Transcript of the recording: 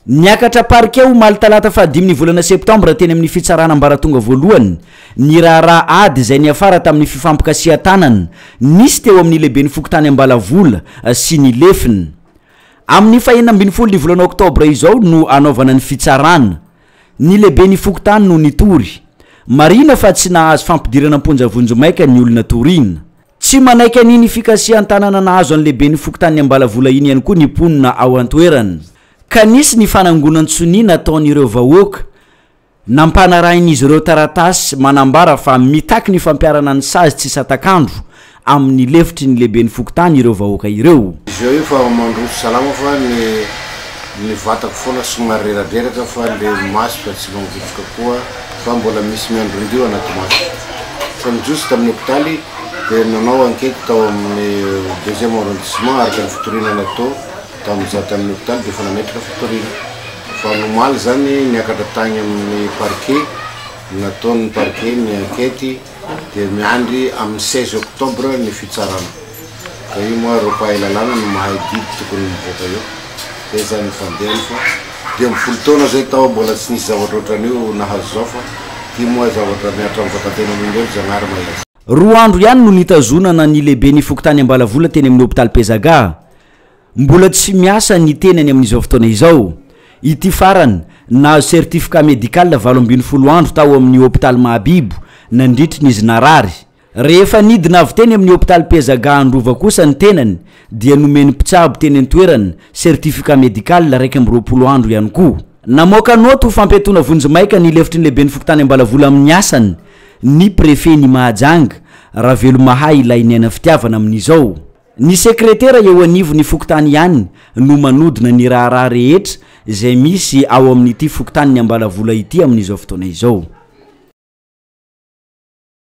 Niakatra parkeo maly talata fahadimy ny volana septembre teny amin'ny fitsarana ambaratonga voalohany ny raharaha ady izay ny afara tamin'ny fifampikasiha tanana nisy teo amin'ny lehiben'ny fokontany ambalavola sy ny lefiny. Amin'ny fahenina ny volana oktobra izao no anaovana ny fitsarana. Ny lehiben'ny fokontany no nitory. Marina fa tsy nahazo fampidirana amponjavonjo maika ny olona torina. Tsy manaiky aniny fikasihan tanana nahazo ny lehiben'ny fokontany ambalavola iny ihany koa ny ponina ao antoerana. Kanisy ny fanangonan-tsoni nataon'ireo vahoaka nampanarahin'izy ireo taratasy manambara fa mitaky ny fampiarana ny sazy tsy satakandro amin'ny lefitry ny lehiben'ny fokontany ireo vahoaka ireo. Izy io fa mandroso salama fa ny vatako foana somary reradraraka fa le maso fa tsy mangotroka koa fa mbola misy miandrondio anaty maso. Fa nijoso tamin'ny hôpitaly dia nanao enquête tao amin'ny deuxième arrondissement araka ny fitorina natao tamin'izao tamin'ny hôpitaly dia fa nametraka fitorina. Fa nomaly zany niakatra tagny amin'ny parquet, nataon'ny parquet ny enquête dia miandry amin'ny 16 octobre ny fitsarana. Ka io moa reo mpahay lalàna no mahay didy tokony mivoaka eo. Dia zany fandehany fa dia mifolo taona zay tao mbola tsy nisy zavatra ohatran'io nahazo zao fa io moa zavatra miatra amin'ny vatantenany olombelona Janahary Mahery. Roa andro ihany no nitazonana ny lehiben'ny fokontany ambalavola teny amin'ny hôpitaly Pezaga. Mbola tsy miasa ny tenany amin'izao fotoana izao. Ity farany nahazo certificat médical 12 andro tao amin'ny hôpitaly Mahabibo nandritry n'izy narary. Rehefa nidina avy teny amin'ny hôpitaly Pezaga androva kosa ny tenany dia nomeny mpitsabo teny an-toerana certificat médical 12 andro ihany koa. Namoaka noto fampetona vonjomaika ny lefitry ny lehiben'ny fokontany ambalavola amin'ny asany ny préfet ny Mahajanga Ravelo Mahay ilay niaina fitiavana amin'izao. Ny sekretera eo anivo ny fokontany ihany no manodina ny raharaha rehetra izay misy ao amin'ity fokontany ny ambalavola ity amin'izao fotoana izao.